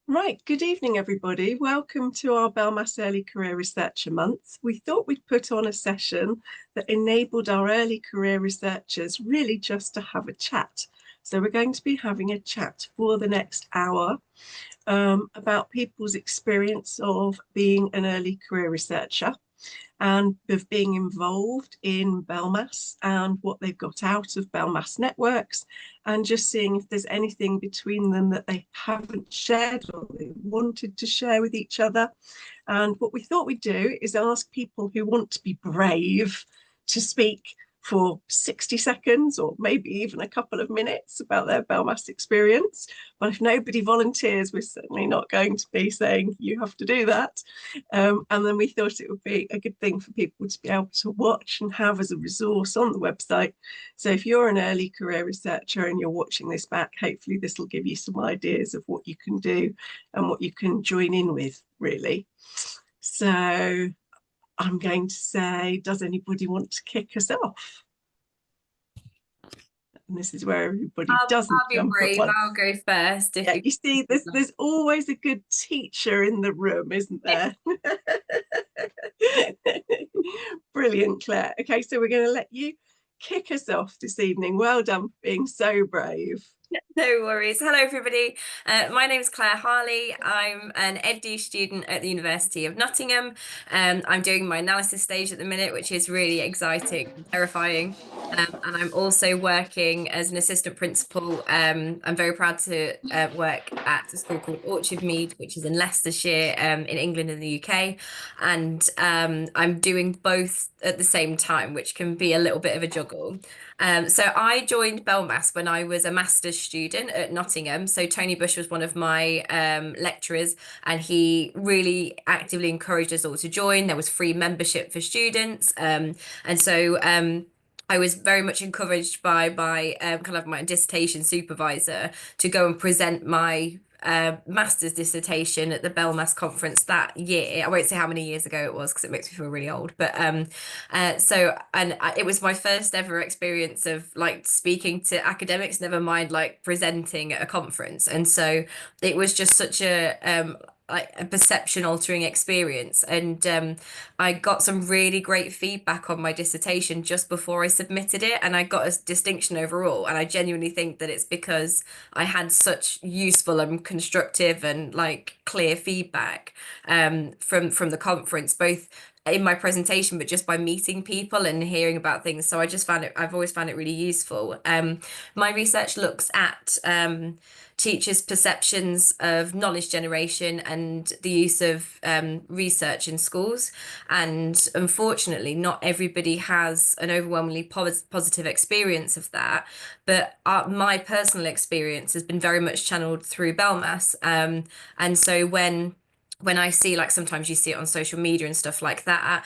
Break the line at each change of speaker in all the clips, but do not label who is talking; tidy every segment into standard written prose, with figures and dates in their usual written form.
Right, good evening, everybody. Welcome to our BELMAS Early Career Researcher Month. We thought we'd put on a session that enabled our early career researchers really just to have a chat. So we're going to be having a chat for the next hour about people's experience of being an early career researcher and of being involved in BELMAS and what they've got out of BELMAS networks, and just seeing if there's anything between them that they haven't shared or they wanted to share with each other. And what we thought we'd do is ask people who want to be brave to speak for 60 seconds or maybe even a couple of minutes about their BELMAS experience. But if nobody volunteers, we're certainly not going to be saying you have to do that. And then we thought it would be a good thing for people to be able to watch and have as a resource on the website. So if you're an early career researcher and you're watching this back, hopefully this will give you some ideas of what you can do and what you can join in with, really. So I'm going to say, does anybody want to kick us off? And this is where everybody doesn't
I'll be
jump at
brave.
once.
I'll go first if
Yeah,
you.
you see, there's always a good teacher in the room, isn't there? Brilliant, Claire. Okay, so we're going to let you kick us off this evening. Well done for being so brave.
No worries. Hello, everybody. My name is Claire Harley. I'm an EdD student at the University of Nottingham. I'm doing my analysis stage at the minute, which is really exciting and terrifying. And I'm also working as an assistant principal. I'm very proud to work at a school called Orchard Mead, which is in Leicestershire, in England and the UK. And I'm doing both at the same time, which can be a little bit of a juggle. So I joined BELMAS when I was a master's student at Nottingham. So Tony Bush was one of my lecturers, and he really actively encouraged us all to join. There was free membership for students, and so. I was very much encouraged by kind of my dissertation supervisor to go and present my master's dissertation at the BELMAS conference that year. I won't say how many years ago it was because it makes me feel really old. But it was my first ever experience of like speaking to academics, never mind like presenting at a conference. And so it was just such a like a perception altering experience. And I got some really great feedback on my dissertation just before I submitted it, and I got a distinction overall. And I genuinely think that it's because I had such useful and constructive and like clear feedback from the conference, both in my presentation, but just by meeting people and hearing about things. So I just found it, I've always found it really useful. My research looks at teachers' perceptions of knowledge generation and the use of research in schools. And unfortunately, not everybody has an overwhelmingly positive experience of that. But my personal experience has been very much channeled through BELMAS. And so when I see, like, sometimes you see it on social media and stuff like that,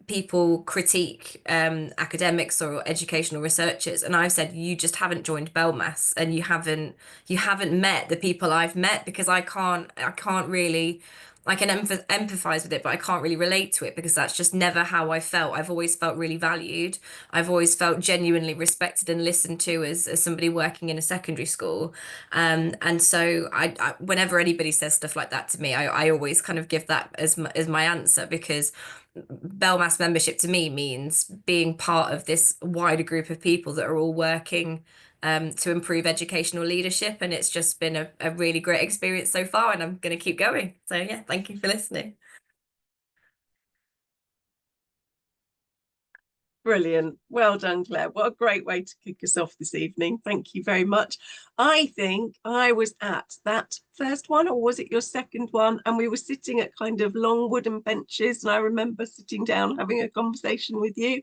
people critique academics or educational researchers, and I've said you just haven't joined BELMAS, and you haven't met the people I've met, because I can't really, I can empathize with it, but I can't really relate to it because that's just never how I felt. I've always felt really valued. I've always felt genuinely respected and listened to as somebody working in a secondary school. And so whenever anybody says stuff like that to me, I always kind of give that as my answer, because BELMAS membership to me means being part of this wider group of people that are all working to improve educational leadership. And it's just been a really great experience so far, and I'm going to keep going. So yeah, thank you for listening.
Brilliant. Well done, Claire. What a great way to kick us off this evening. Thank you very much. I think I was at that first one, or was it your second one? And we were sitting at kind of long wooden benches, and I remember sitting down having a conversation with you.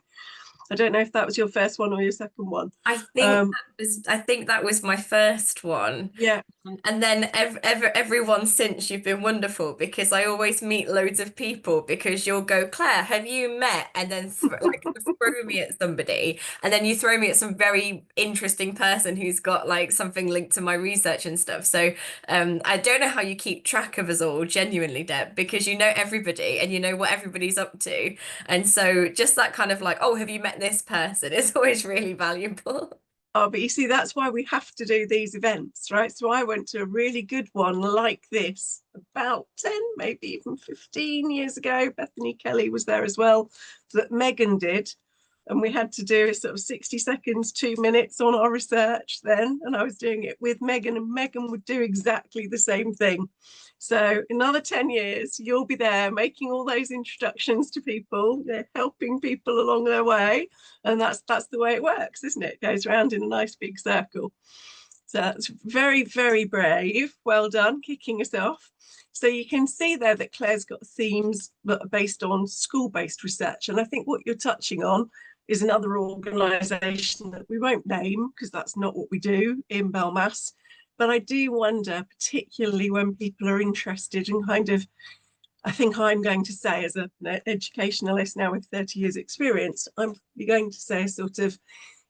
I don't know if that was your first one or your second one.
I think that was my first one.
Yeah.
And then everyone since, you've been wonderful, because I always meet loads of people, because you'll go, Claire, have you met? And then like throw me at somebody, and then you throw me at some very interesting person who's got like something linked to my research and stuff. So I don't know how you keep track of us all, genuinely, Deb, because you know everybody and you know what everybody's up to. And so just that kind of like, oh, have you met this person? Is always really valuable.
Oh, but you see, that's why we have to do these events, right? So I went to a really good one like this about 10, maybe even 15 years ago. Bethany Kelly was there as well, that Megan did. And we had to do it sort of 60 seconds, 2 minutes on our research then. And I was doing it with Megan, and Megan would do exactly the same thing. So another 10 years, you'll be there making all those introductions to people, helping people along their way. And that's the way it works, isn't it? It goes around in a nice big circle. So that's very, very brave. Well done, kicking us off. So you can see there that Claire's got themes that are based on school-based research. And I think what you're touching on is another organisation that we won't name because that's not what we do in BELMAS. But I do wonder, particularly when people are interested in kind of, I think I'm going to say as an educationalist now with 30 years experience, I'm going to say a sort of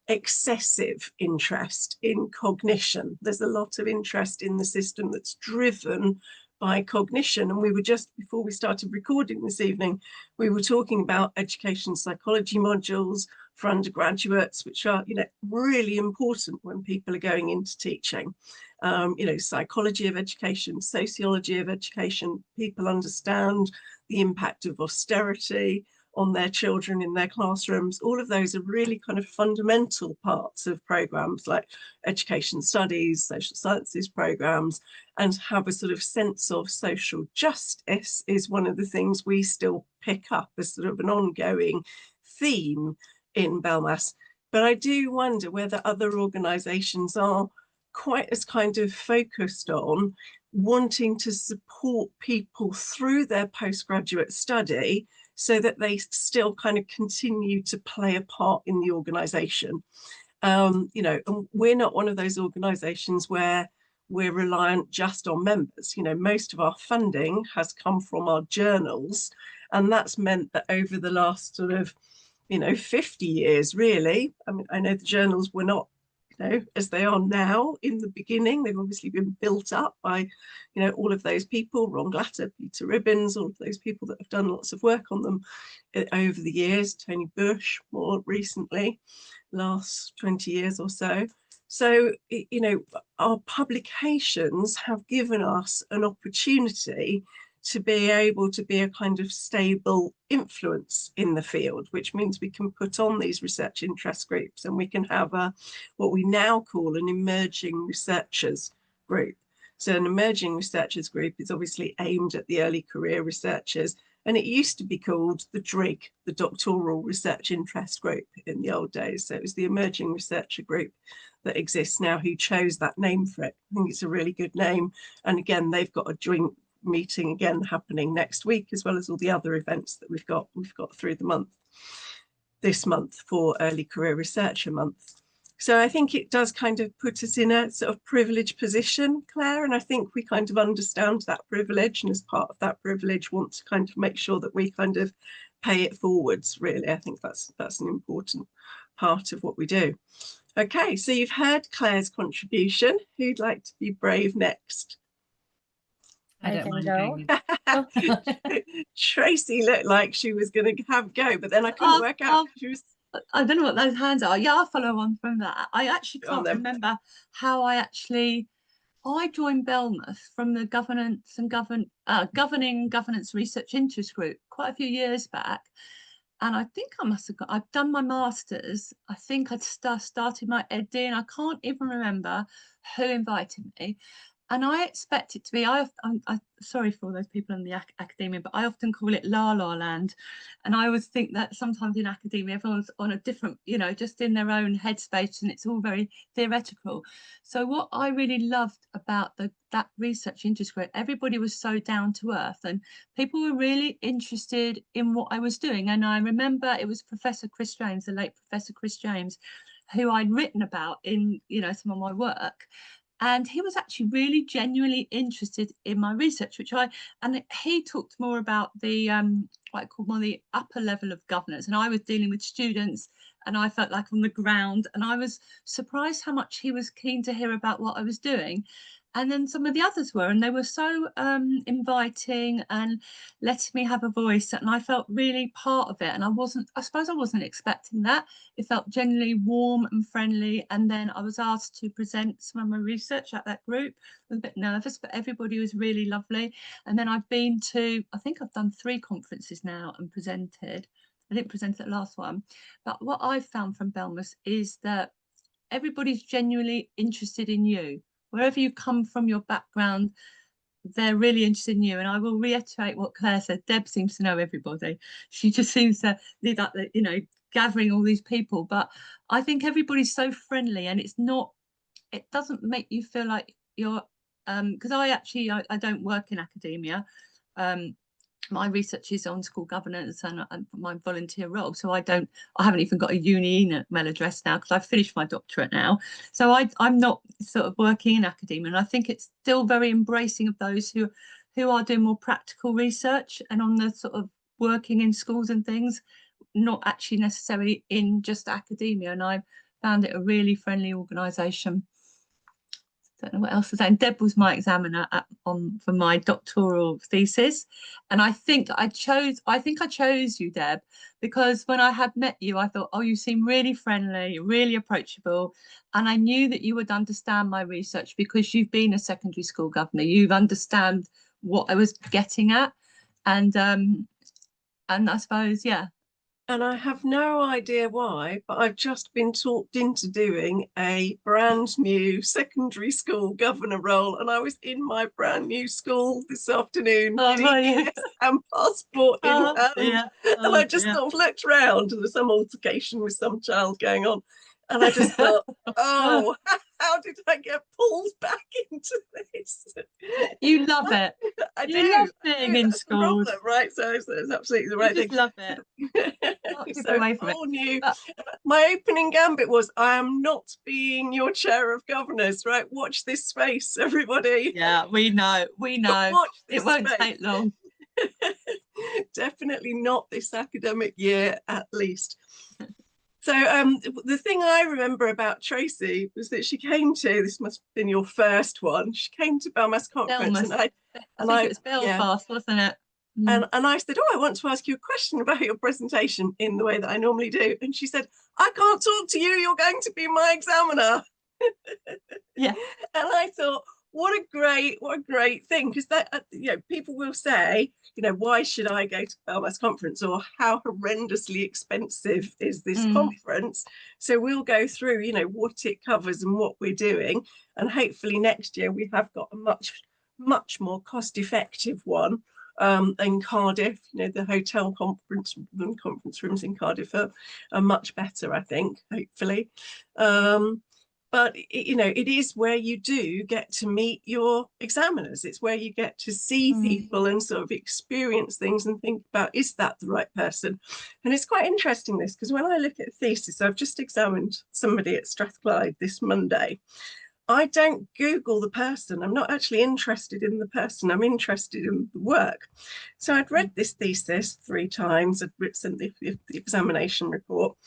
excessive interest in cognition. There's a lot of interest in the system that's driven by cognition. And we were just, before we started recording this evening, we were talking about education psychology modules for undergraduates, which are, really important when people are going into teaching. Psychology of education, sociology of education, people understand the impact of austerity on their children in their classrooms. All of those are really kind of fundamental parts of programs like education studies, social sciences programs, and have a sort of sense of social justice is one of the things we still pick up as sort of an ongoing theme in BELMAS. But I do wonder whether other organisations are quite as kind of focused on wanting to support people through their postgraduate study so that they still kind of continue to play a part in the organisation. And we're not one of those organisations where we're reliant just on members. Most of our funding has come from our journals, and that's meant that over the last sort of 50 years, really. I mean, I know the journals were not, as they are now in the beginning. They've obviously been built up by, all of those people, Ron Glatter, Peter Ribbons, all of those people that have done lots of work on them over the years, Tony Bush more recently, last 20 years or so. So, our publications have given us an opportunity to be able to be a kind of stable influence in the field, which means we can put on these research interest groups, and we can have what we now call an emerging researchers group. So an emerging researchers group is obviously aimed at the early career researchers, and it used to be called the DRIG, the Doctoral Research Interest Group, in the old days. So it was the emerging researcher group that exists now who chose that name for it. I think it's a really good name. And again, they've got a joint meeting again happening next week, as well as all the other events that we've got through the month, this month for Early Career Researcher Month. So I think it does kind of put us in a sort of privileged position, Claire, and I think we kind of understand that privilege, and as part of that privilege want to kind of make sure that we kind of pay it forwards, really. I think that's an important part of what we do. Okay, so you've heard Claire's contribution. Who'd like to be brave next?
I don't mind.
Tracy looked like she was going to have a go, but then I couldn't work out. She was...
I don't know what those hands are. Yeah, I'll follow on from that. I actually can't remember how I joined BELMAS from the Governing Governance Research Interest Group quite a few years back. And I think I've done my master's. I think I'd started my ED, and I can't even remember who invited me. And I expect it to be, I'm sorry for all those people in the academia, but I often call it La La Land. And I always think that sometimes in academia, everyone's on a different, just in their own headspace, and it's all very theoretical. So what I really loved about that research interest group, everybody was so down to earth, and people were really interested in what I was doing. And I remember it was Professor Chris James, the late Professor Chris James, who I'd written about in, some of my work. And he was actually really genuinely interested in my research, and he talked more about the what I call more the upper level of governance, and I was dealing with students and I felt like on the ground, and I was surprised how much he was keen to hear about what I was doing. And then some of the others were, and they were so inviting and letting me have a voice, and I felt really part of it. And I suppose I wasn't expecting that. It felt genuinely warm and friendly. And then I was asked to present some of my research at that group. I was a bit nervous, but everybody was really lovely. And then I've been to, I think I've done 3 conferences now and presented. I didn't present at the last one, but what I've found from BELMAS is that everybody's genuinely interested in you. Wherever you come from, your background, they're really interested in you. And I will reiterate what Claire said. Deb seems to know everybody. She just seems to lead up, you know, gathering all these people. But I think everybody's so friendly, and it's not, it doesn't make you feel like you're, because I don't work in academia. My research is on school governance and my volunteer role. So I haven't even got a uni email address now because I've finished my doctorate now. So I'm not sort of working in academia. And I think it's still very embracing of those who are doing more practical research and on the sort of working in schools and things, not actually necessarily in just academia. And I found it a really friendly organisation. Don't know what else to say. And Deb was my examiner for my doctoral thesis, and I think I chose you, Deb, because when I had met you, I thought, oh, you seem really friendly, really approachable, and I knew that you would understand my research because you've been a secondary school governor. You've understand what I was getting at, and I suppose, yeah.
And I have no idea why, but I've just been talked into doing a brand new secondary school governor role. And I was in my brand new school this afternoon, DBS and passport in hand.
Yeah.
And I just sort of looked round and there's some altercation with some child going on. And I just thought, oh, how did I get pulled back into this?
You love it.
I
love being in schools,
problem, right? So it's absolutely the right thing.
Love it.
So away from all new. My opening gambit was, I am not being your chair of governors, right? Watch this space, everybody.
Yeah, we know. It won't take long.
Definitely not this academic year, at least. So the thing I remember about Tracy was that she came to, this must have been your first one, she came to BELMAS conference.
BELMAS. And I think it was Belfast, yeah. Wasn't it?
And I said, oh, I want to ask you a question about your presentation in the way that I normally do. And she said, I can't talk to you, you're going to be my examiner.
Yeah.
And I thought, what a great thing, because that, you know, people will say, you know, why should I go to BELMAS conference, or how horrendously expensive is this conference? So we'll go through, you know, what it covers and what we're doing, and hopefully next year we have got a much more cost-effective one. In Cardiff, you know, the hotel conference rooms in Cardiff are much better, I think, hopefully. But, you know, it is where you do get to meet your examiners. It's where you get to see people and sort of experience things and think about, is that the right person? And it's quite interesting, this, because when I look at a thesis, I've just examined somebody at Strathclyde this Monday. I don't Google the person. I'm not actually interested in the person. I'm interested in the work. So I'd read this thesis 3 times. I'd written the examination report.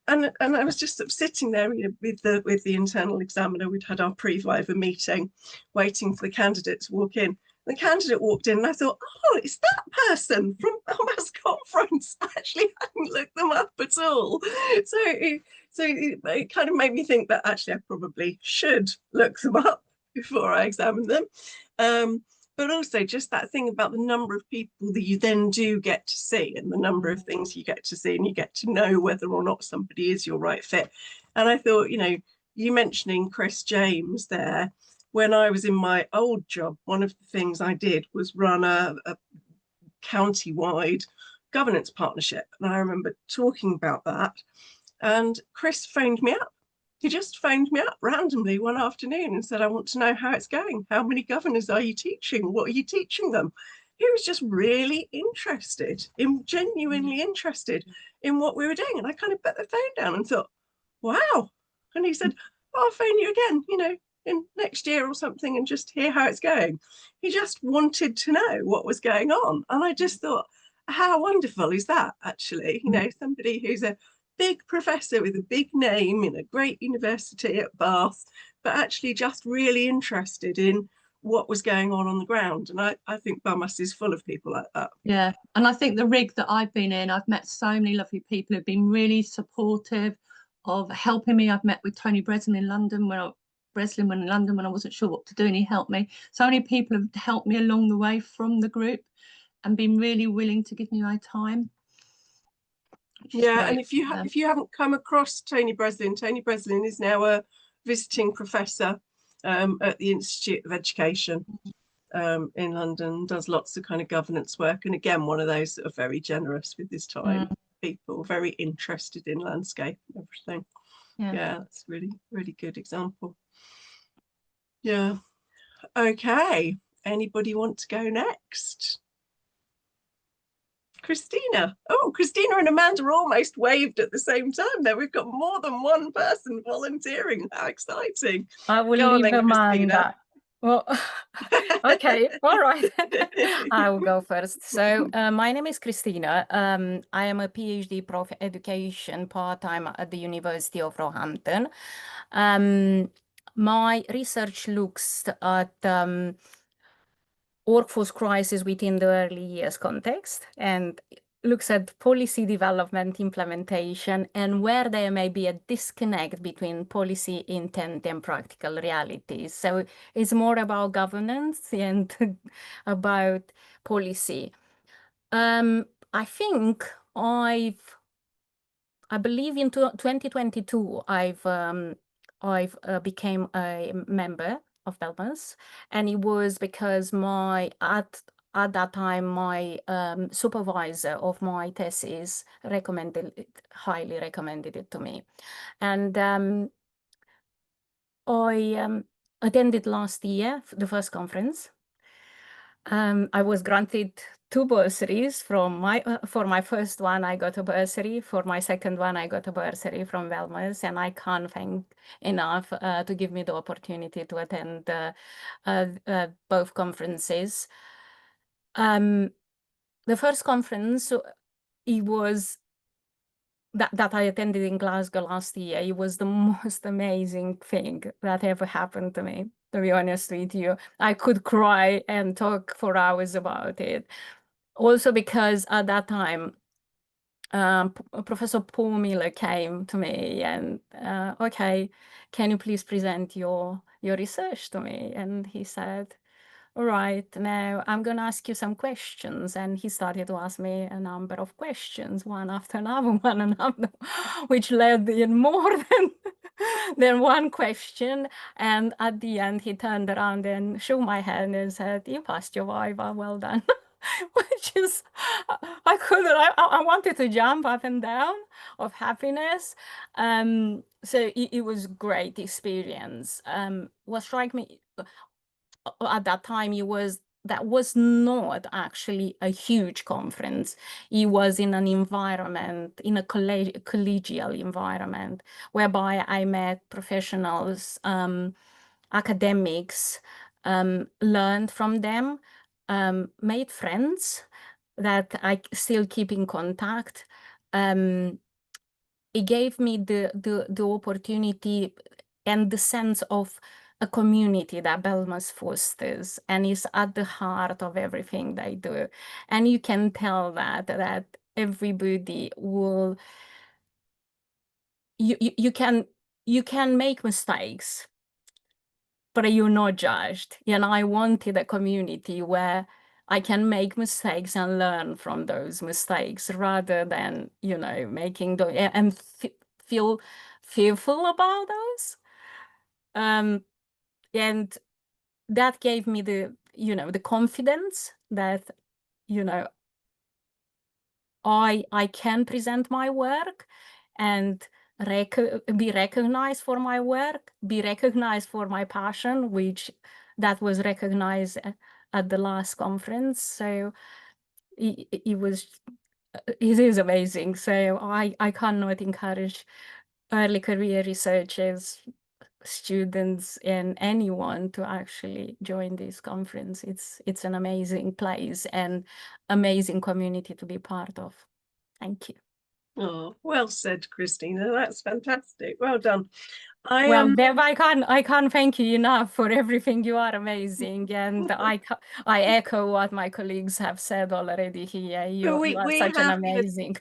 And I was just sort of sitting there, you know, with the internal examiner. We'd had our pre-viva meeting, waiting for the candidate to walk in. The candidate walked in and I thought, oh, it's that person from BELMAS conference. I actually hadn't looked them up at all. So it kind of made me think that actually I probably should look them up before I examine them. But also just that thing about the number of people that you then do get to see, and the number of things you get to see, and you get to know whether or not somebody is your right fit. And I thought, you know, you mentioning Chris James there, when I was in my old job, one of the things I did was run a county-wide governance partnership. And I remember talking about that. And Chris phoned me up. He just phoned me up randomly one afternoon and said, I want to know how it's going. How many governors are you teaching? What are you teaching them? He was just really interested, genuinely interested in what we were doing. And I kind of put the phone down and thought, wow. And he said, I'll phone you again, you know, in next year or something, and just hear how it's going. He just wanted to know what was going on. And I just thought, how wonderful is that, actually? You know, somebody who's a big professor with a big name in a great university at Bath, but actually just really interested in what was going on the ground. And I think BELMAS is full of people like that.
Yeah, and I think the rig that I've been in, I've met so many lovely people who've been really supportive of helping me. I've met with Tony Breslin in London when I wasn't sure what to do, and he helped me. So many people have helped me along the way from the group and been really willing to give me my time.
Yeah, and if you haven't come across Tony Breslin is now a visiting professor at the Institute of Education in London, does lots of kind of governance work, and again, one of those that are very generous with his time. People very interested in landscape and everything. Yeah, that's really good example. Yeah. Okay, anybody want to go next? Christina. Oh, Christina and Amanda almost waved at the same time there. We've got more than one person volunteering. How exciting.
I will
Go on
leave
then,
Amanda. Well, okay, all right. I will go first. So my name is Christina. I am a PhD Prof Education part-time at the University of Roehampton. My research looks at workforce crisis within the early years context and looks at policy development, implementation, and where there may be a disconnect between policy intent and practical realities. So it's more about governance and about policy. I think I believe in 2022, I've became a member of BELMAS, and it was because at that time my supervisor of my thesis highly recommended it to me, and I attended last year the first conference. I was granted 2 bursaries for my first one. I got a bursary. For my second one, I got a bursary from BELMAS, and I can't thank enough to give me the opportunity to attend both conferences. The first conference, it was that I attended in Glasgow last year. It was the most amazing thing that ever happened to me, to be honest with you. I could cry and talk for hours about it. Also because at that time, Professor Paul Miller came to me and, okay, can you please present your research to me? And he said, all right, now I'm going to ask you some questions. And he started to ask me a number of questions, one after another, which led in more than one question. And at the end, he turned around and shook my hand and said, you passed your viva, well done. Which is, I wanted to jump up and down of happiness. So it was great experience. What struck me at that time, that was not actually a huge conference. It was in an environment, in a collegial environment, whereby I met professionals, academics, learned from them, made friends that I still keep in contact. It gave me the opportunity and the sense of a community that BELMAS fosters and is at the heart of everything they do. And you can tell that everybody will, you can make mistakes, but you're not judged. And I wanted a community where I can make mistakes and learn from those mistakes rather than, making and feel fearful about those. And that gave me the confidence that, I can present my work and be recognized for my work, be recognized for my passion, which that was recognized at the last conference. So it is amazing. So I cannot encourage early career researchers, students, and anyone to actually join this conference. It's an amazing place and amazing community to be part of. Thank you.
Oh, well said, Christina. That's fantastic. Well done.
Well, Deb, I can't thank you enough for everything. You are amazing, and I echo what my colleagues have said already here. You are such an amazing.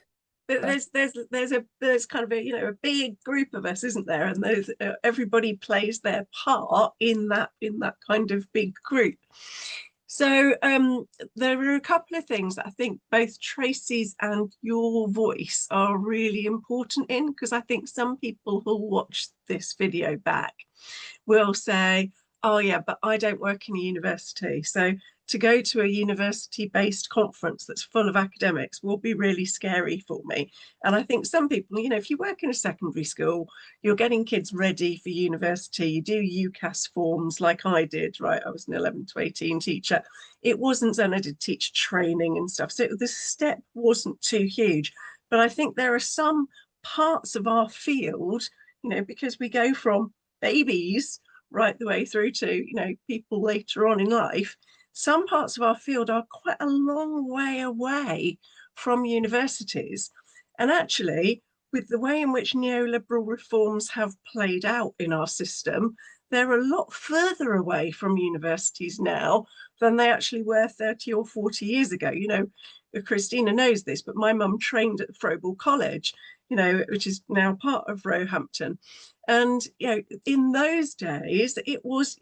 There's kind of a big group of us, isn't there? And there's everybody plays their part in that kind of big group. So there are a couple of things that I think both Tracy's and your voice are really important in, because I think some people who'll watch this video back will say, oh yeah, but I don't work in a university. So to go to a university-based conference that's full of academics will be really scary for me. And I think some people, if you work in a secondary school, you're getting kids ready for university, you do UCAS forms like I did, right? I was an 11 to 18 teacher. It wasn't, and I did teacher training and stuff. So the step wasn't too huge. But I think there are some parts of our field, because we go from babies right the way through to, people later on in life, some parts of our field are quite a long way away from universities. And actually, with the way in which neoliberal reforms have played out in our system, they're a lot further away from universities now than they actually were 30 or 40 years ago. Christina knows this, but my mum trained at Froebel College, which is now part of Roehampton. And, in those days, it was,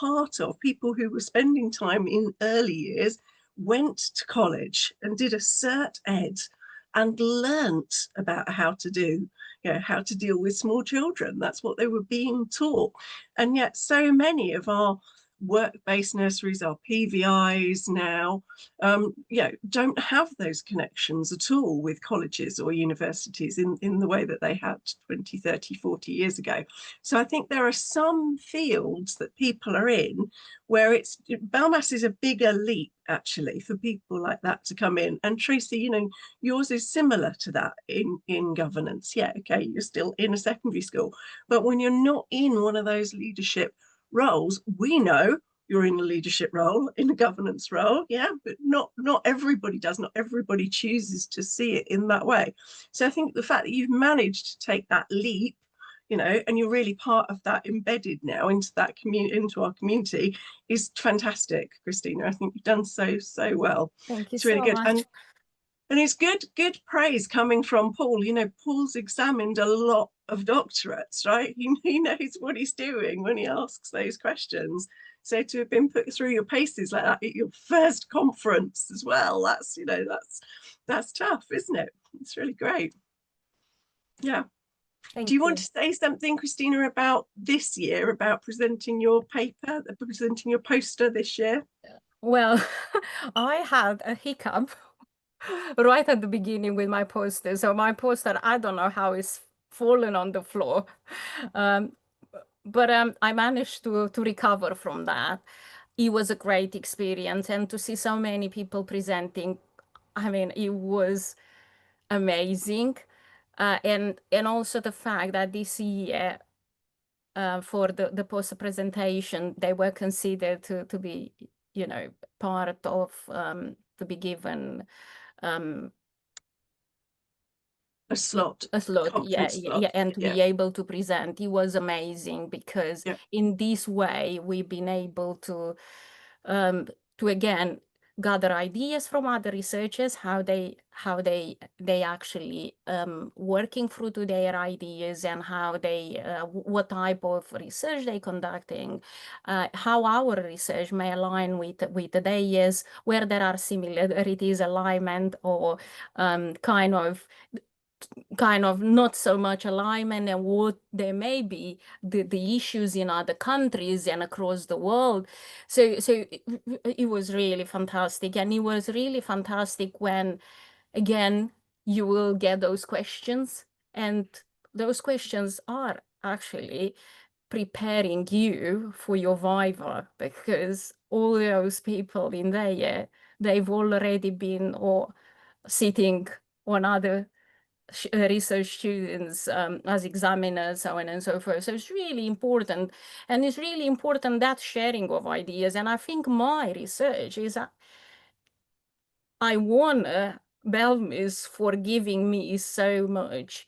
part of people who were spending time in early years went to college and did a cert ed and learnt about how to do, how to deal with small children. That's what they were being taught. And yet so many of our work-based nurseries, our PVIs now, don't have those connections at all with colleges or universities in the way that they had 20, 30, 40 years ago. So I think there are some fields that people are in where BELMAS is a bigger leap actually for people like that to come in. And Tracy, yours is similar to that in governance. Yeah, okay, you're still in a secondary school, but when you're not in one of those leadership roles, we know you're in a leadership role, in a governance role, yeah, but not everybody does. Not everybody chooses to see it in that way. So I think the fact that you've managed to take that leap, and you're really part of that, embedded now into that community, into our community, is fantastic, Christina. I think you've done so well.
Thank you.
It's really
so
good.
much.
And it's good praise coming from Paul. Paul's examined a lot of doctorates, right? He knows what he's doing when he asks those questions. So to have been put through your paces like that at your first conference as well, that's tough, isn't it? It's really great. Yeah. Do you want to say something, Christina, about this year, about presenting your paper, presenting your poster this year?
Well, I had a hiccup right at the beginning with my poster. So my poster, I don't know how it's fallen on the floor. But I managed to recover from that. It was a great experience. And to see so many people presenting, I mean, it was amazing. And also the fact that this year, for the poster presentation, they were considered to be, part of, to be given
a slot,
yeah, and to be able to present. It was amazing because in this way we've been able to again gather ideas from other researchers, how they actually working through to their ideas, and how they what type of research they conducting, how our research may align with theirs, where there are similarities, alignment, or kind of not so much alignment, and what there may be the issues in other countries and across the world. So it was really fantastic. And it was really fantastic when, again, you will get those questions, and those questions are actually preparing you for your viva, because all those people in there, they've already been or sitting on other research students as examiners, so on and so forth. So it's really important, and it's really important that sharing of ideas. And I think my research is I want to BELMAS for giving me so much,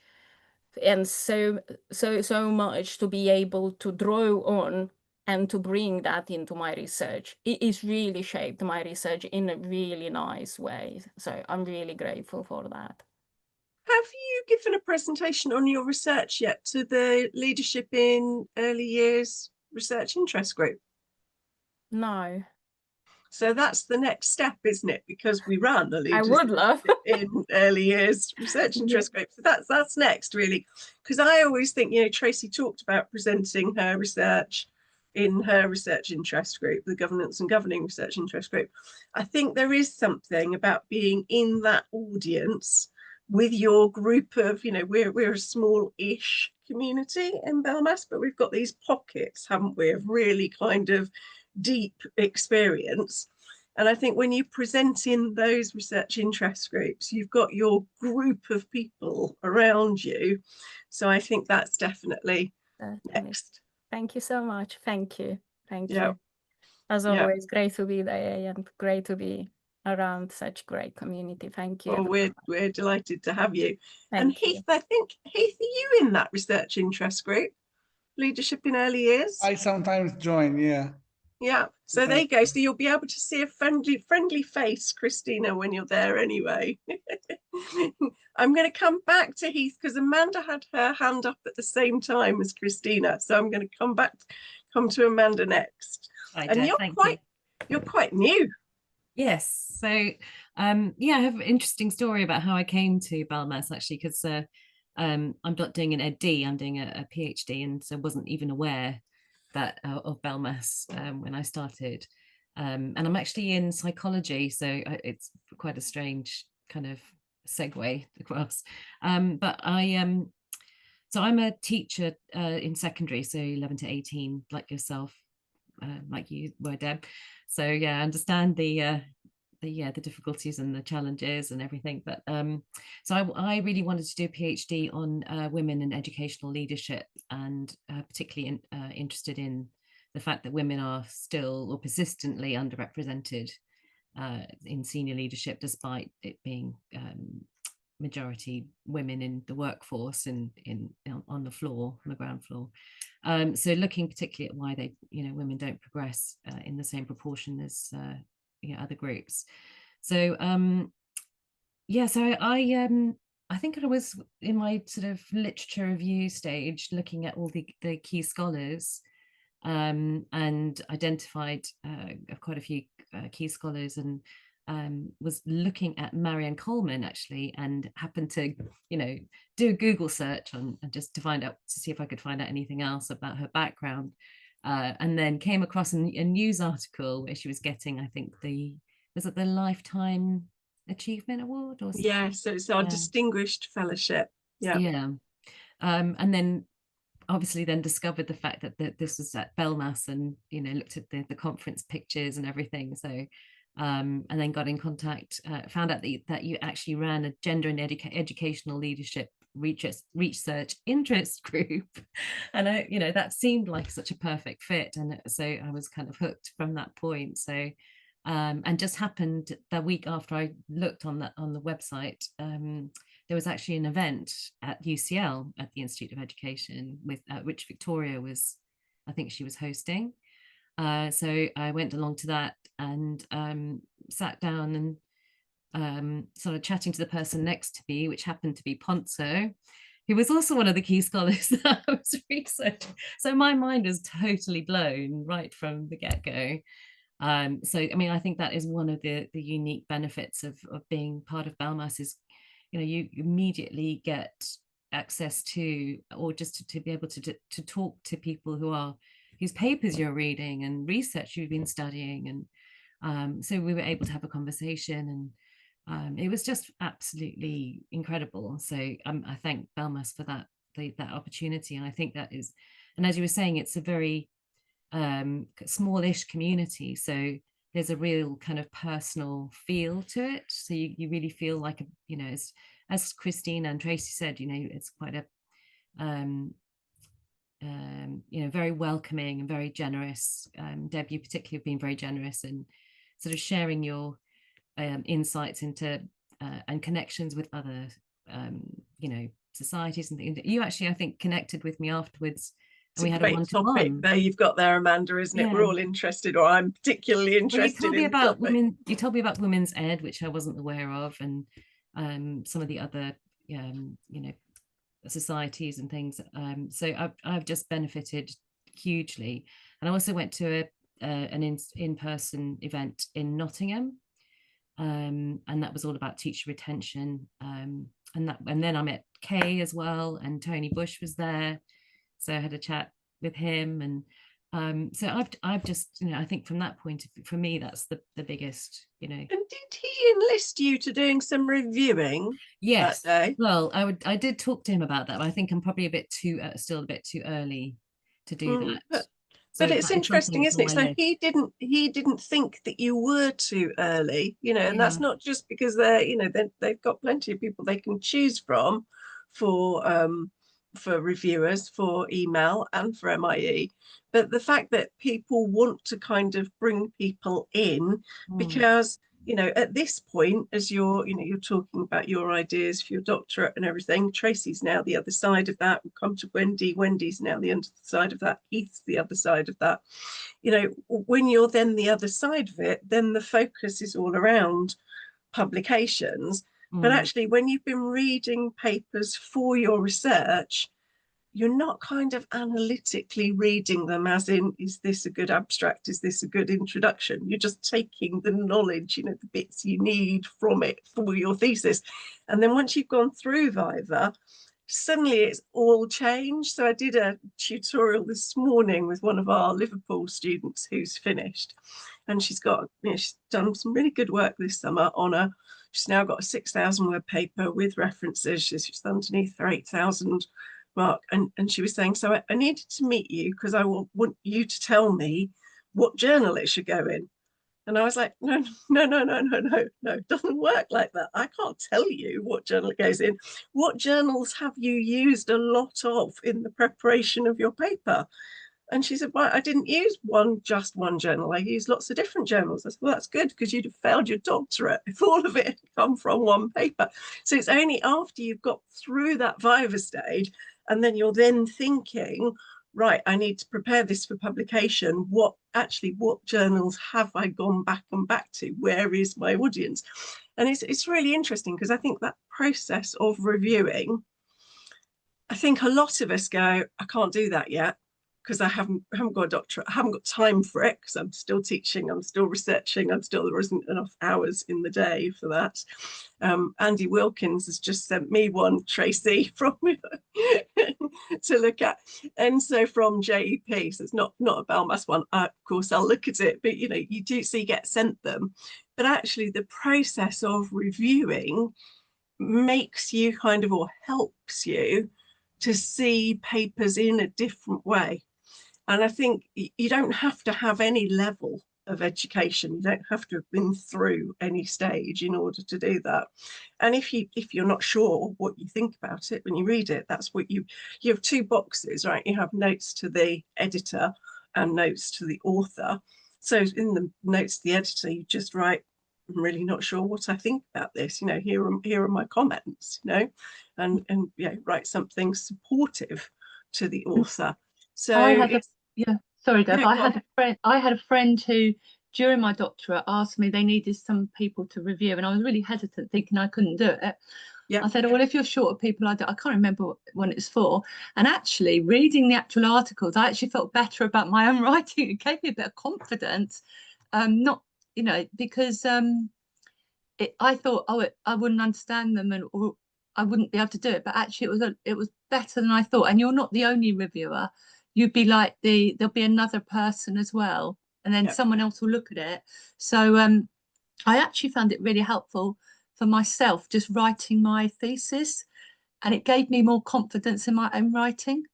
and so much to be able to draw on and to bring that into my research. It has really shaped my research in a really nice way. So I'm really grateful for that.
Have you given a presentation on your research yet to the Leadership in Early Years Research Interest Group?
No.
So that's the next step, isn't it? Because we run the
I would love.
in Early Years Research Interest Group. So that's next, really. Because I always think, you know, Tracy talked about presenting her research in her research interest group, the Governance and Governing Research Interest Group. I think there is something about being in that audience with your group of, you know, we're a small-ish community in BELMAS, but we've got these pockets, haven't we, of really kind of deep experience. And I think when you present in those research interest groups, you've got your group of people around you. So I think that's definitely next.
Thank you so much. Thank you. Thank
Yeah.
you. As
Yeah.
always, great to be there and great to be around such great community. Thank you.
Well, we're delighted to have you. And
Thank
Heath,
you.
I think, Heath, are you in that research interest group? Leadership in Early Years?
I sometimes join, yeah.
Yeah, so there you go. So you'll be able to see a friendly face, Christina, when you're there anyway. I'm going to come back to Heath because Amanda had her hand up at the same time as Christina. So I'm going to come to Amanda next.
Hi,
And
Deb,
you're quite new.
Yes. So yeah, I have an interesting story about how I came to BELMAS, actually, because I'm not doing an EdD, I'm doing a PhD, and so wasn't even aware that of BELMAS when I started. And I'm actually in psychology, so it's quite a strange kind of segue across. But so I'm a teacher in secondary, so 11 to 18, like yourself, like you were, Deb. So yeah, I understand the difficulties and the challenges and everything. But so I really wanted to do a PhD on women and educational leadership, and particularly interested in the fact that women are still or persistently underrepresented in senior leadership, despite it being majority women in the workforce and on the floor, on the ground floor. So looking particularly at why women don't progress in the same proportion as other groups. So yeah, so I think I was in my sort of literature review stage looking at all the key scholars and identified quite a few key scholars, and was looking at Marianne Coleman actually, and happened to do a Google search on just to see if I could find out anything else about her background, and then came across a news article where she was getting, I think, was it the Lifetime Achievement Award or something?
Yeah, so it's our distinguished fellowship.
Yeah. And then obviously then discovered the fact that this was at BELMAS, and looked at the conference pictures and everything. So and then got in contact, found out that you actually ran a gender and educational leadership research interest group, and that seemed like such a perfect fit, and so I was kind of hooked from that point. So and just happened the week after I looked on the website, there was actually an event at UCL, at the Institute of Education, with which Victoria was, I think she was hosting. So I went along to that and sat down and sort of chatting to the person next to me, which happened to be Ponzo, who was also one of the key scholars that I was researching. So my mind was totally blown right from the get-go. So I mean, I think that is one of the unique benefits of being part of BELMAS, is you immediately get access to, or just to be able to talk to people whose papers you're reading and research you've been studying, and so we were able to have a conversation, and it was just absolutely incredible. So I thank BELMAS for that opportunity, and I think that is, and as you were saying, it's a very smallish community, so there's a real kind of personal feel to it. So you really feel like as Christine and Tracy said, it's quite a very welcoming and very generous. Deb, you particularly have been very generous in sort of sharing your insights into and connections with other, you know, societies and things. You actually, I think, connected with me afterwards, and we had a
great topic
one-to-one.
there you've got there, Amanda, isn't it?
Yeah.
We're all interested, or I'm particularly
Well,
interested
you told me
in
about
the topic.
you told me about women's ed, which I wasn't aware of, and some of the other, you know, societies and things. So I've just benefited hugely. And I also went to an in-person event in Nottingham, and that was all about teacher retention. And then I met Kay as well, and Tony Bush was there, so I had a chat with him. And so I've just, you know, I think from that point of view, for me, that's the biggest, you know.
And did he enlist you to doing some reviewing?
Yes.
That day?
Well, I did talk to him about that, but I think I'm probably a bit too still a bit too early to do that. So
But it's
that is
interesting,
something
isn't it?
on my
So
list.
he didn't think that you were too early, you know, and that's
Yeah.
not just because they're, you know, they've got plenty of people they can choose from for reviewers, for email and for MIE. But the fact that people want to kind of bring people in because, you know, at this point, as you're, you know, you're talking about your ideas for your doctorate and everything, Tracy's now the other side of that. We'll come to Wendy. Wendy's now the other side of that. Heath's the other side of that. You know, when you're then the other side of it, then the focus is all around publications. But actually, when you've been reading papers for your research, you're not kind of analytically reading them as in, is this a good abstract? Is this a good introduction? You're just taking the knowledge, you know, the bits you need from it for your thesis. And then once you've gone through Viva, suddenly it's all changed. So I did a tutorial this morning with one of our Liverpool students who's finished. And she's got, you know, she's done some really good work this summer on she's now got a 6,000 word paper with references. She's underneath her 8,000 mark, and she was saying, so I needed to meet you because I want you to tell me what journal it should go in. And I was like, no, it doesn't work like that. I can't tell you what journal it goes in. What journals have you used a lot of in the preparation of your paper? And she said, well, I didn't use just one journal. I used lots of different journals. I said, well, that's good because you'd have failed your doctorate if all of it had come from one paper. So it's only after you've got through that Viva stage and then you're then thinking, right, I need to prepare this for publication. What journals have I gone back to? Where is my audience? And it's really interesting because I think that process of reviewing, I think a lot of us go, I can't do that yet because I haven't got a doctorate. I haven't got time for it because I'm still teaching, I'm still researching, there isn't enough hours in the day for that. Andy Wilkins has just sent me one, Tracy, from to look at. And so from JEP, so it's not a BELMAS one. Of course, I'll look at it, but you know, you get sent them. But actually the process of reviewing makes you kind of, or helps you to see papers in a different way. And I think you don't have to have any level of education. You don't have to have been through any stage in order to do that. And if you're not sure what you think about it when you read it, that's what you have two boxes, right? You have notes to the editor and notes to the author. So in the notes to the editor, you just write, I'm really not sure what I think about this. You know, here are my comments, you know, and yeah, write something supportive to the author. So
sorry, Deb.
Yeah,
I had a friend who, during my doctorate, asked me they needed some people to review, and I was really hesitant, thinking I couldn't do it.
Yeah.
I said, well, if you're short of people, I can't remember when it's for. And actually, reading the actual articles, I actually felt better about my own writing. It gave me a bit of confidence, not, you know, because I thought, I wouldn't understand them or I wouldn't be able to do it. But actually, it was better than I thought. And you're not the only reviewer. You'd be like there'll be another person as well, and then someone else will look at it. So I actually found it really helpful for myself, just writing my thesis, and it gave me more confidence in my own writing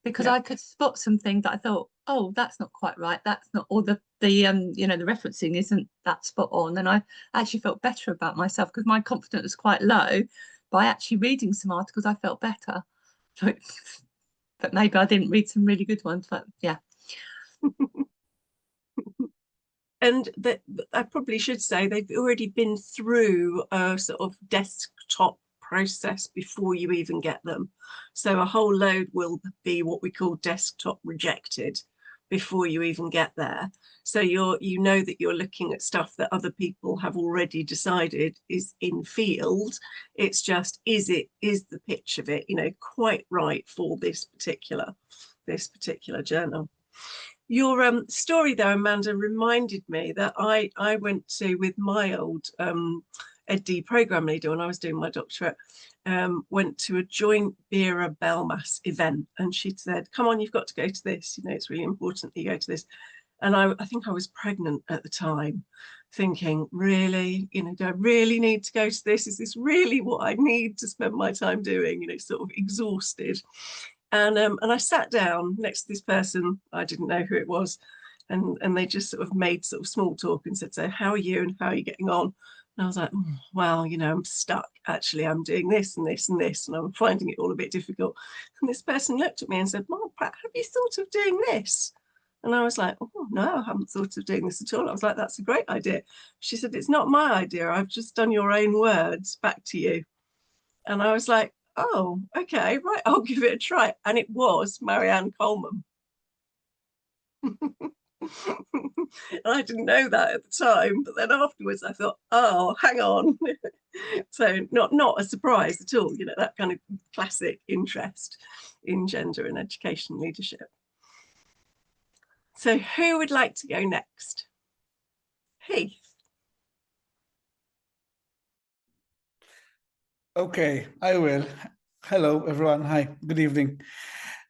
because I could spot something that I thought, oh, that's not quite right. That's not, or the you know, the referencing isn't that spot on. And I actually felt better about myself because my confidence was quite low. By actually reading some articles, I felt better. So, but maybe I didn't read some really good ones, but yeah.
And that I probably should say they've already been through a sort of desktop process before you even get them. So a whole load will be what we call desktop rejected before you even get there. So you know that you're looking at stuff that other people have already decided is in field. It's just, is the pitch of it, you know, quite right for this particular journal. Your story though, Amanda, reminded me that I went to, with my old EdD program leader when I was doing my doctorate, went to a joint BERA BELMAS event, and she said, come on, you've got to go to this, you know, it's really important that you go to this. And I think I was pregnant at the time, thinking, really, you know, do I really need to go to this? Is this really what I need to spend my time doing? You know, sort of exhausted. And I sat down next to this person, I didn't know who it was, and they just sort of made sort of small talk and said, so how are you and how are you getting on? And I was like, well, you know, I'm stuck. Actually, I'm doing this and this and this, and I'm finding it all a bit difficult. And this person looked at me and said, Mark Pratt, have you thought of doing this? And I was like, oh, no, I haven't thought of doing this at all. I was like, that's a great idea. She said, it's not my idea. I've just done your own words back to you. And I was like, oh, okay, right, I'll give it a try. And it was Marianne Coleman. And I didn't know that at the time, but then afterwards I thought, oh, hang on. So not a surprise at all, you know, that kind of classic interest in gender and education leadership. So who would like to go next? Heath.
Okay, I will. Hello, everyone. Hi, good evening.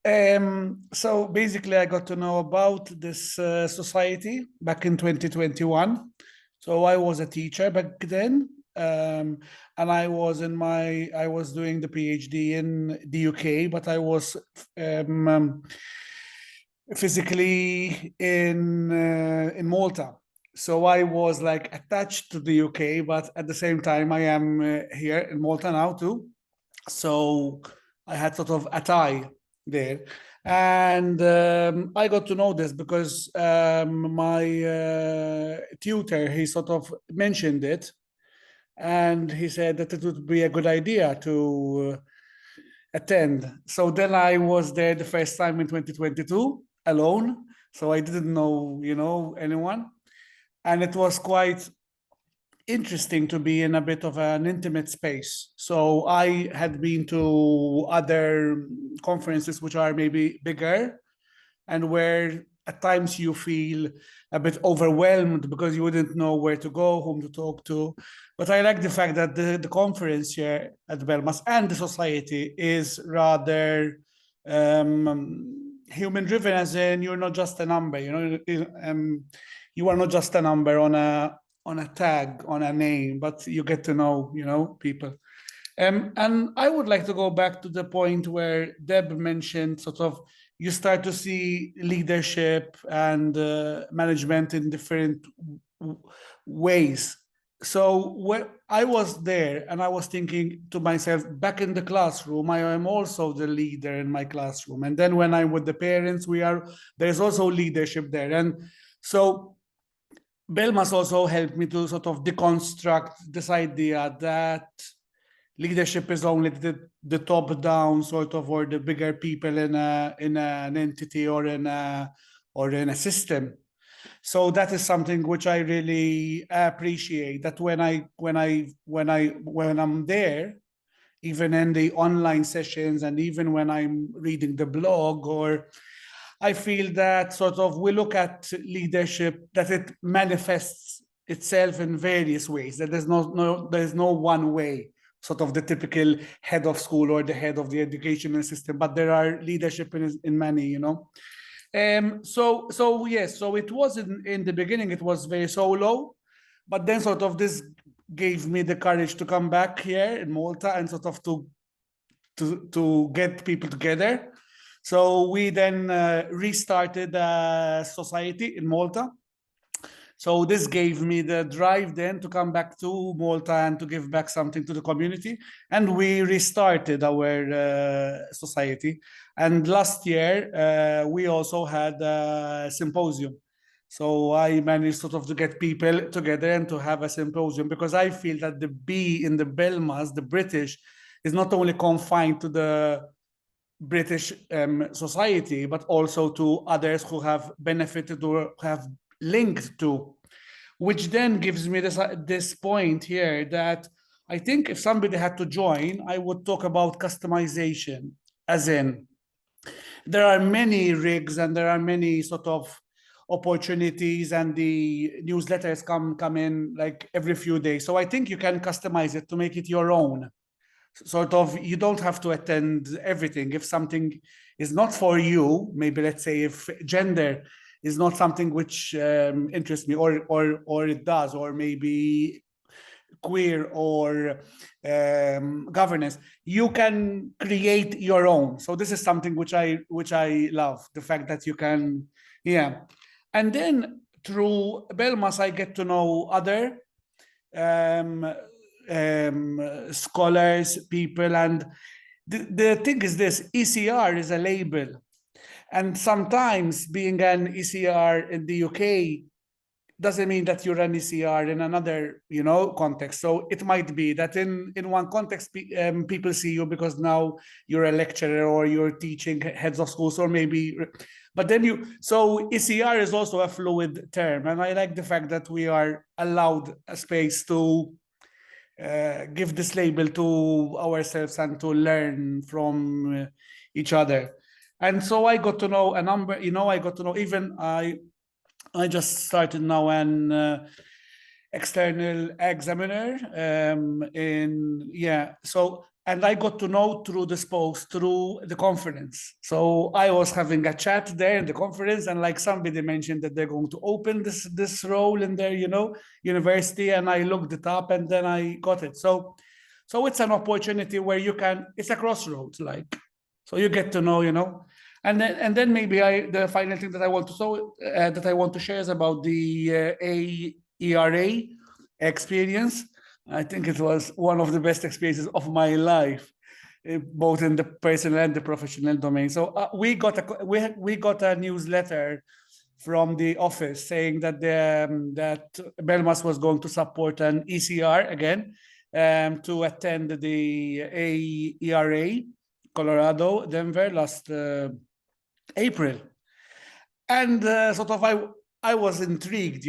So basically, I got to know about this society back in 2021. So I was a teacher back then, and I was doing the PhD in the UK, but I was physically in Malta. So I was like attached to the UK, but at the same time, I am here in Malta now too. So I had sort of a tie there. And I got to know this because my tutor, he sort of mentioned it. And he said that it would be a good idea to attend. So then I was there the first time in 2022 alone. So I didn't know, you know, anyone. And it was quite interesting to be in a bit of an intimate space. So I had been to other conferences which are maybe bigger and where at times you feel a bit overwhelmed because you wouldn't know where to go, whom to talk to. But I like the fact that the conference here at BELMAS and the society is rather human driven, as in you're not just a number, you know, you are not just a number on a tag, on a name, but you get to know, you know, people. And I would like to go back to the point where Deb mentioned sort of you start to see leadership and management in different ways. So when I was there and I was thinking to myself, back in the classroom, I am also the leader in my classroom. And then when I'm with the parents, there's also leadership there. And so BELMAS also helped me to sort of deconstruct this idea that leadership is only the top-down sort of, or the bigger people in an entity or in a system. So that is something which I really appreciate. That when I'm there, even in the online sessions, and even when I'm reading the blog, or I feel that sort of we look at leadership, that it manifests itself in various ways. That there's no one way, sort of the typical head of school or the head of the educational system, but there are leadership in many, you know. So yes, so it was in the beginning, it was very solo, but then sort of this gave me the courage to come back here in Malta and sort of to get people together. So we then restarted a society in Malta. So this gave me the drive then to come back to Malta and to give back something to the community. And we restarted our society. And last year, we also had a symposium. So I managed sort of to get people together and to have a symposium, because I feel that the B in the BELMAS, the British, is not only confined to the British society, but also to others who have benefited or have linked to, which then gives me this point here that I think if somebody had to join, I would talk about customization, as in there are many rigs and there are many sort of opportunities, and the newsletters come in like every few days. So I think you can customize it to make it your own. Sort of, you don't have to attend everything. If something is not for you, maybe let's say if gender is not something which interests me, or it does, or maybe queer or governance, you can create your own. So this is something which I love, the fact that you can, yeah. And then through BELMAS, I get to know other scholars, people, and the thing is this: ECR is a label, and sometimes being an ECR in the UK doesn't mean that you're an ECR in another, context. So it might be that in one context, people see you because now you're a lecturer or you're teaching heads of schools, or maybe, but then so ECR is also a fluid term. And I like the fact that we are allowed a space to give this label to ourselves and to learn from each other. And so I got to know a number, I got to know, even I just started now an external examiner and I got to know through this post, through the conference. So I was having a chat there in the conference, and like somebody mentioned that they're going to open this role in their, university, and I looked it up and then I got it. So it's an opportunity where it's a crossroads, like, so you get to know, and then maybe the final thing that I want to share is about the AERA experience. I think it was one of the best experiences of my life, both in the personal and the professional domain. So we got a newsletter from the office saying that that BELMAS was going to support an ECR again to attend the AERA Colorado, Denver last April. And sort of I was intrigued,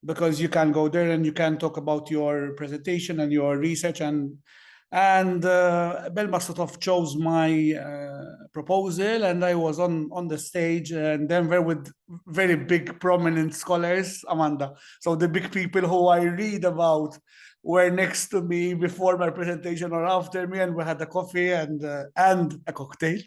because you can go there and you can talk about your presentation and your research, and BELMAS sort of chose my proposal, and I was on the stage in Denver with very big prominent scholars, Amanda. So the big people who I read about were next to me before my presentation or after me, and we had a coffee and a cocktail.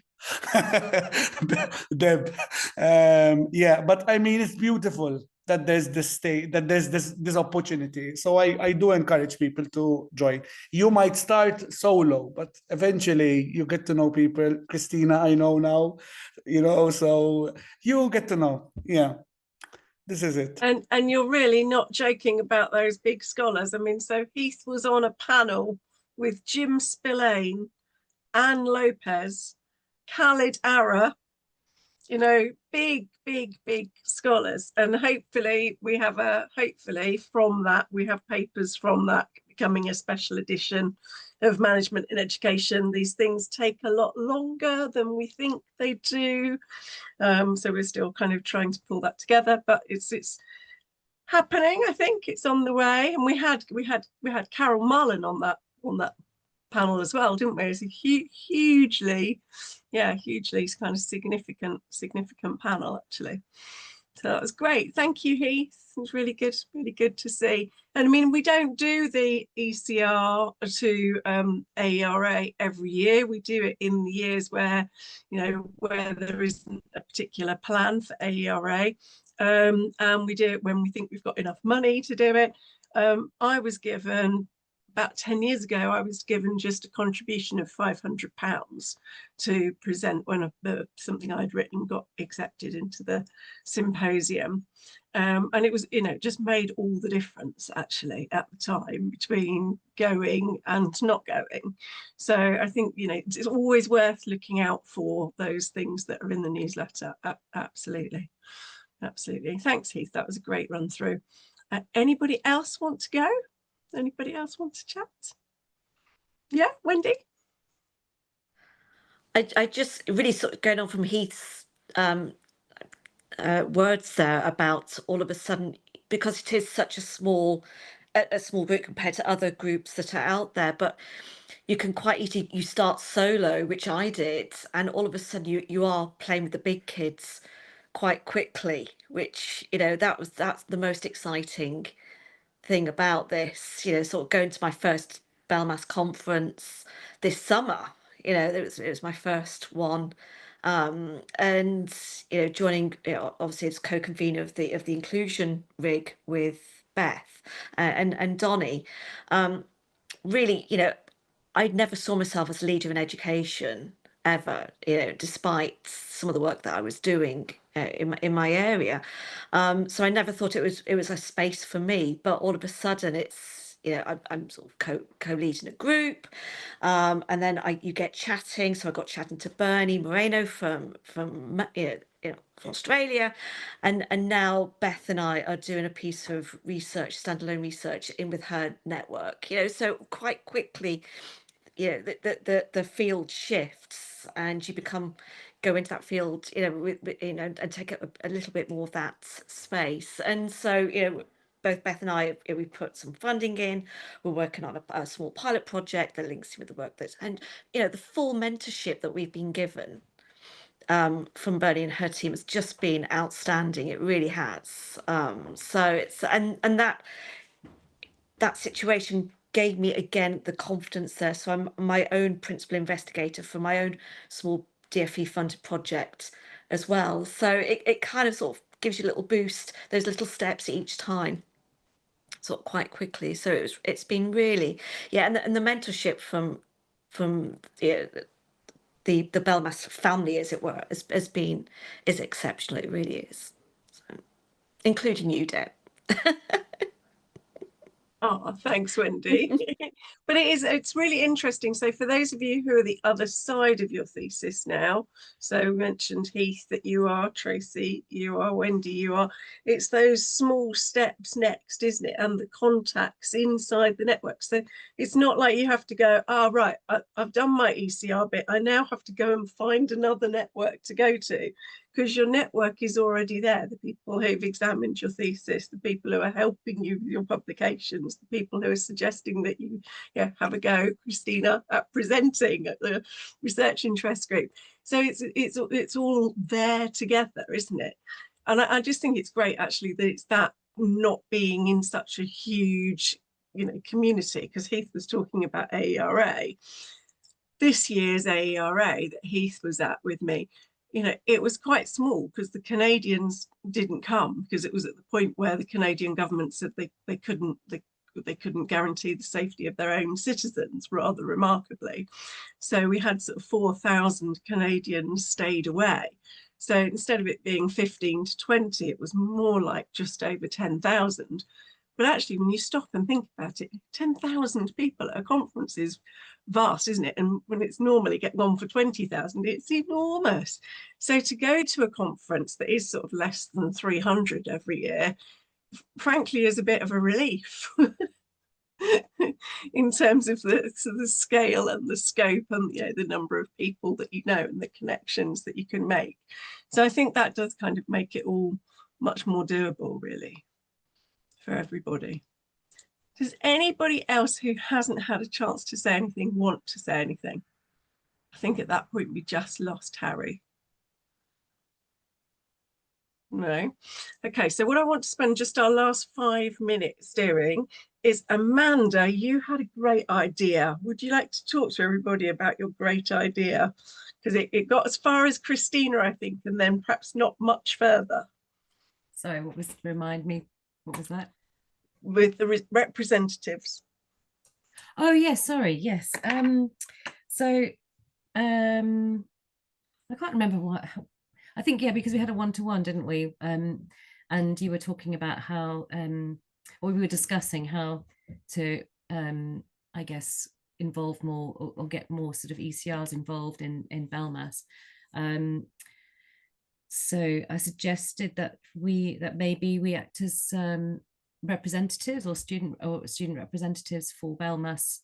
Deb, but I mean, it's beautiful that there's this opportunity. So I do encourage people to join. You might start solo, but eventually you get to know people. Christina, I know now, so you get to know. Yeah, this is it.
And you're really not joking about those big scholars. I mean, so Heath was on a panel with Jim Spillane, Anne Lopez, Khalid Ara, big scholars. And hopefully from that, we have papers from that becoming a special edition of Management in Education. These things take a lot longer than we think they do. So we're still kind of trying to pull that together, but it's happening. I think it's on the way. And we had Carol Mullen on that panel as well, didn't we? It's a hugely kind of significant panel, actually. So that was great. Thank you, Heath. It was really good to see. And I mean, we don't do the ECR to AERA every year. We do it in the years where there isn't a particular plan for AERA. And we do it when we think we've got enough money to do it. I was given, about 10 years ago, I was given just a contribution of £500 to present when something I'd written got accepted into the symposium. And it was, just made all the difference, actually, at the time between going and not going. So I think, it's always worth looking out for those things that are in the newsletter. Absolutely. Absolutely. Thanks, Heath. That was a great run through. Anybody else want to go? Anybody else want to chat? Yeah, Wendy?
I just really sort of going on from Heath's words there about all of a sudden, because it is such a small group compared to other groups that are out there, but you can quite easily, you start solo, which I did, and all of a sudden you are playing with the big kids quite quickly, which, you know, that's the most exciting thing about this, you know, sort of going to my first BELMAS conference this summer. You know, it was my first one, and you know, joining, you know, obviously as co-convener of the inclusion rig with Beth and Donnie. Really, you know, I never saw myself as a leader in education ever, you know, despite some of the work that I was doing in my area. So I never thought it was a space for me. But all of a sudden, it's, you know, I'm sort of co-leading a group, and then you get chatting. So I got chatting to Bernie Moreno from from Australia, and now Beth and I are doing a piece of research, standalone research, in with her network. You know, so quite quickly, you know, the field shifts, and you go into that field, you know, you know, and take up a little bit more of that space. And so, you know, both Beth and I, we put some funding in. We're working on a small pilot project that links with the work and you know, the full mentorship that we've been given from Bernie and her team has just been outstanding. It really has. So it's and that situation gave me again the confidence there. So I'm my own principal investigator for my own small DFE funded project as well. So it kind of sort of gives you a little boost, those little steps each time, sort of quite quickly. So it's been really, yeah, and the mentorship from the BELMAS family, as it were, is exceptional. It really is. So, including you, Deb.
Oh, thanks, Wendy. But it's really interesting. So for those of you who are the other side of your thesis now, so we mentioned Heath that you are, Tracy, you are, Wendy, you are, it's those small steps next, isn't it? And the contacts inside the network. So it's not like you have to go, right, I've done my ECR bit. I now have to go and find another network to go to, because your network is already there. The people who've examined your thesis, the people who are helping you with your publications, the people who are suggesting that you have a go, Christina, at presenting at the research interest group. So it's all there together, isn't it? And I just think it's great, actually, that it's that not being in such a huge, you know, community, because Heath was talking about AERA. This year's AERA that Heath was at with me, you know, it was quite small because the Canadians didn't come, because it was at the point where the Canadian government said they couldn't guarantee the safety of their own citizens, rather remarkably. So we had sort of 4,000 Canadians stayed away. So instead of it being 15 to 20, it was more like just over 10,000. But actually, when you stop and think about it, 10,000 people at a conference is vast, isn't it? And when it's normally getting on for 20,000, it's enormous. So to go to a conference that is sort of less than 300 every year, frankly, is a bit of a relief in terms of the scale and the scope and, you know, the number of people that you know and the connections that you can make. So I think that does kind of make it all much more doable, really, for everybody. Does anybody else who hasn't had a chance to say anything want to say anything? I think at that point we just lost Harry. No. Okay, so what I want to spend just our last 5 minutes doing is, Amanda, you had a great idea. Would you like to talk to everybody about your great idea? Because it got as far as Christina, I think, and then perhaps not much further.
Sorry, remind me, what was that?
With the representatives.
Oh yes, sorry, yes. So I can't remember what. I think, yeah, because we had a one-to-one, didn't we? And you were talking about how, or we were discussing how to, I guess, involve more or get more sort of ECRs involved in BELMAS. So I suggested that maybe we act as representatives or student representatives for BELMAS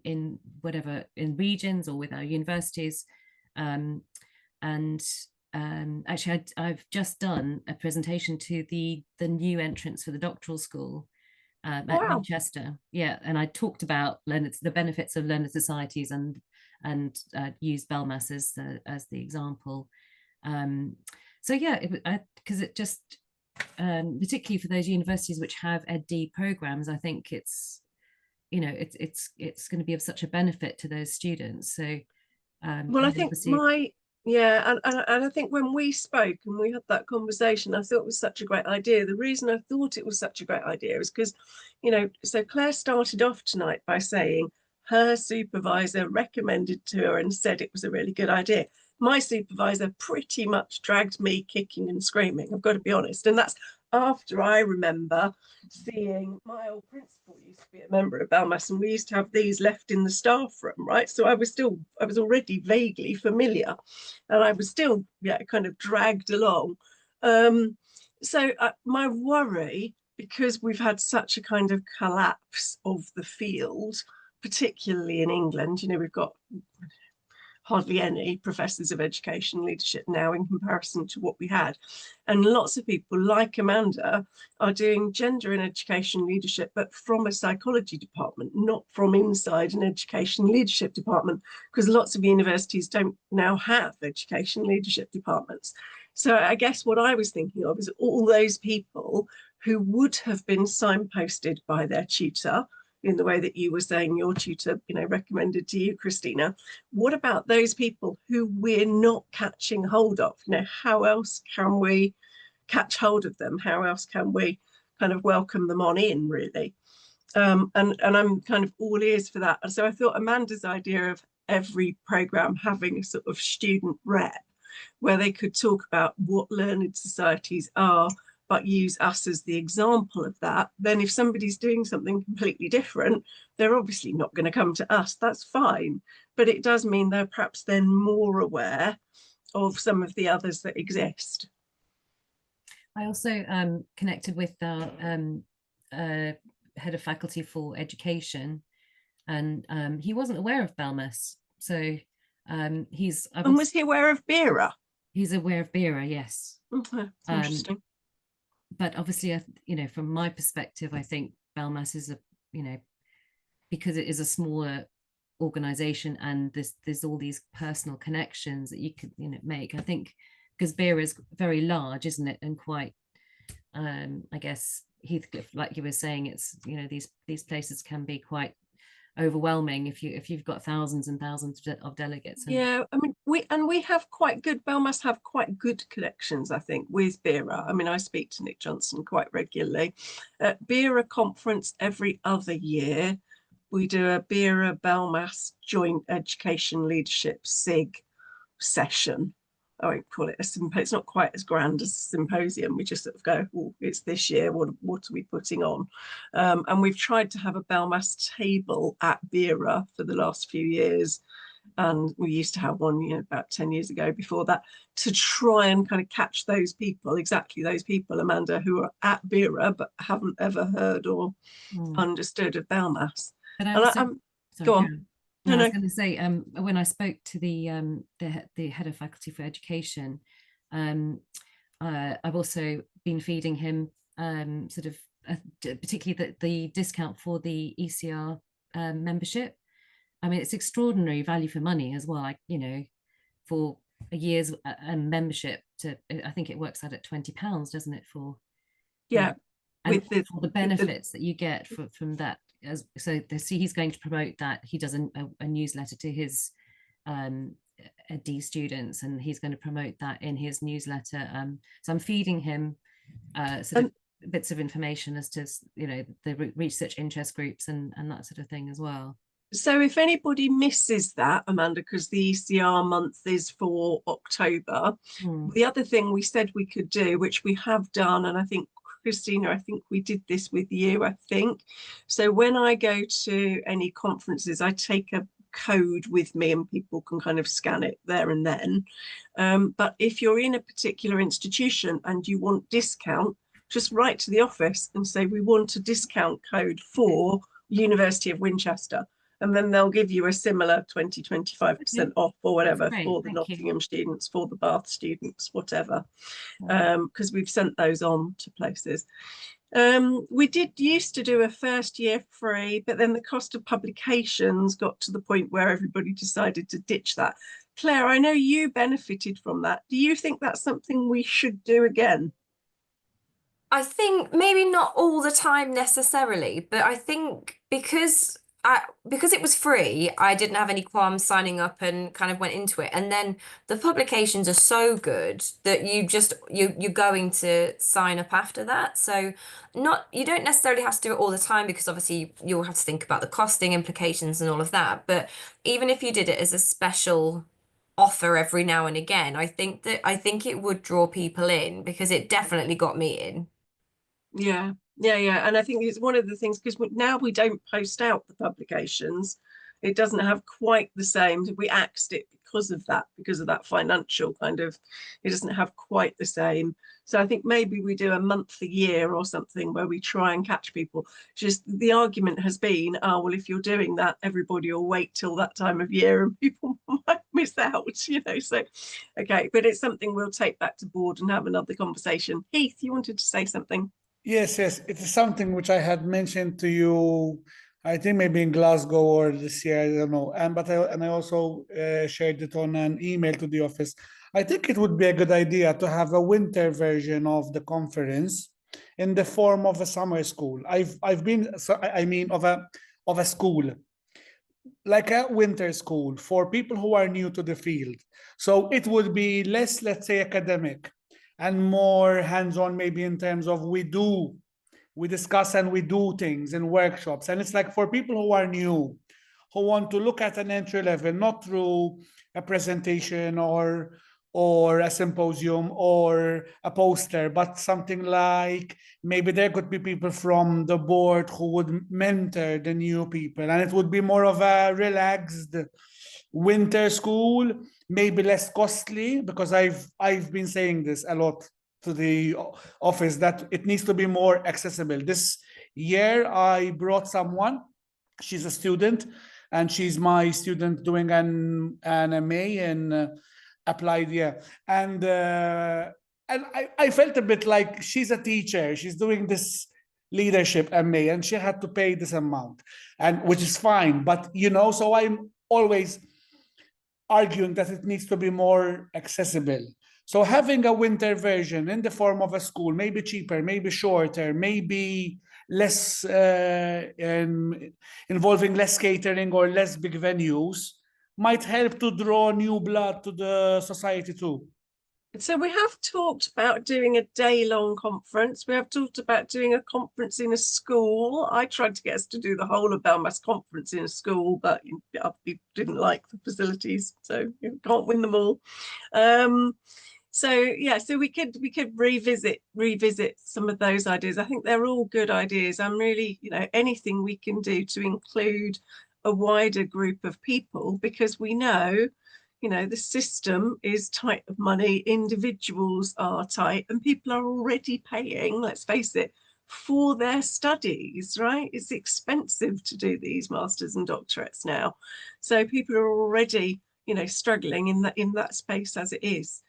in regions or with our universities. Actually, I've just done a presentation to the new entrants for the doctoral school at Manchester. Yeah, and I talked about the benefits of learner societies and used BELMAS as the example. So yeah, because it just particularly for those universities which have EdD programs, I think it's going to be of such a benefit to those students. So
well, I think and I think when we spoke and we had that conversation, I thought it was such a great idea. The reason I thought it was such a great idea is because, so Claire started off tonight by saying her supervisor recommended to her and said it was a really good idea. My supervisor pretty much dragged me kicking and screaming, I've got to be honest. And that's after I remember seeing my old principal used to be a member of BELMAS, and we used to have these left in the staff room, right? So I was already vaguely familiar, and I was still kind of dragged along. So my worry, because we've had such a kind of collapse of the field, particularly in England, we've got hardly any professors of education leadership now in comparison to what we had. And lots of people like Amanda are doing gender and education leadership, but from a psychology department, not from inside an education leadership department, because lots of universities don't now have education leadership departments. So I guess what I was thinking of is all those people who would have been signposted by their tutor, in the way that you were saying your tutor, recommended to you, Christina. What about those people who we're not catching hold of? How else can we catch hold of them? How else can we kind of welcome them on in, really? And I'm kind of all ears for that. And so I thought Amanda's idea of every program having a sort of student rep where they could talk about what learned societies are, but use us as the example of that, then if somebody's doing something completely different, they're obviously not going to come to us. That's fine. But it does mean they're perhaps then more aware of some of the others that exist.
I also connected with our head of faculty for education, and he wasn't aware of BELMAS. So and was
he aware of BERA?
He's aware of BERA, yes.
Okay, interesting.
But obviously, from my perspective, I think BELMAS is because it is a smaller organization and there's all these personal connections that you could make. I think because BERA is very large, isn't it, and quite I guess Heathcliff, like you were saying, it's these places can be quite overwhelming if you've got thousands and thousands of delegates.
Yeah, I mean, we have quite good, BELMAS have quite good connections, I think, with BERA. I mean, I speak to Nick Johnson quite regularly. At BERA conference every other year, we do a BERA BELMAS joint education leadership SIG session. I won't call it a symposium. It's not quite as grand as a symposium. We just sort of go, oh, it's this year. What are we putting on? And we've tried to have a BELMAS table at BERA for the last few years. And we used to have one, about 10 years ago before that, to try and kind of catch those people, exactly those people, Amanda, who are at BERA but haven't ever heard or understood of BELMAS. Go on.
I was going to say, when I spoke to the head of faculty for education, I've also been feeding him particularly the discount for the ECR membership. I mean, it's extraordinary value for money as well. For a year's membership, I think it works out at £20, doesn't it? For for the benefits that you get from that. So he's going to promote that. He does a newsletter to his ED students, and he's going to promote that in his newsletter. So I'm feeding him sort of bits of information as to the research interest groups and that sort of thing as well.
So if anybody misses that, Amanda, because the ECR month is for October, the other thing we said we could do, which we have done, and I think Christina, I think we did this with you, I think. So when I go to any conferences, I take a code with me and people can kind of scan it there and then. But if you're in a particular institution and you want discount, just write to the office and say, we want a discount code for University of Winchester. And then they'll give you a similar 20-25% off or whatever for the Nottingham students, for the Bath students, whatever, because we've sent those on to places. We did used to do a first year free, but then the cost of publications got to the point where everybody decided to ditch that. Claire, I know you benefited from that. Do you think that's something we should do again?
I think maybe not all the time necessarily, but I think because it was free, I didn't have any qualms signing up and kind of went into it. And then the publications are so good that you're going to sign up after that. So you don't necessarily have to do it all the time, because obviously you'll have to think about the costing implications and all of that. But even if you did it as a special offer every now and again, I think it would draw people in, because it definitely got me in.
Yeah. And I think it's one of the things, because now we don't post out the publications. It doesn't have quite the same. We axed it because of that financial kind of, it doesn't have quite the same. So I think maybe we do a month a year or something where we try and catch people. Just the argument has been, oh, well, if you're doing that, everybody will wait till that time of year and people might miss out, So, okay, but it's something we'll take back to board and have another conversation. Heath, you wanted to say something?
Yes, it is something which I had mentioned to you, I think maybe in Glasgow or this year, I don't know. And I also shared it on an email to the office. I think it would be a good idea to have a winter version of the conference in the form of a summer school. I've been, I mean, of a school, like a winter school for people who are new to the field. So it would be less, let's say, academic, and more hands-on, maybe in terms of we discuss and we do things in workshops. And it's like for people who are new, who want to look at an entry level, not through a presentation or a symposium or a poster, but something like maybe there could be people from the board who would mentor the new people. And it would be more of a relaxed winter school, maybe less costly, because I've been saying this a lot to the office, that it needs to be more accessible. This year I brought someone, she's a student, and she's my student doing an MA in applied, and I felt a bit like she's a teacher, she's doing this leadership MA, and she had to pay this amount, and which is fine, but so I'm always arguing that it needs to be more accessible. So having a winter version in the form of a school, maybe cheaper, maybe shorter, maybe less involving less catering or less big venues, might help to draw new blood to the society too.
So we have talked about doing a day-long conference. We have talked about doing a conference in a school. I tried to get us to do the whole of BELMAS conference in a school, but other people didn't like the facilities, so you can't win them all. So we could revisit some of those ideas. I think they're all good ideas. I'm really, anything we can do to include a wider group of people, because we know, the system is tight of money, individuals are tight, and people are already paying, let's face it, for their studies, right? It's expensive to do these masters and doctorates now. So people are already, struggling in that space as it is.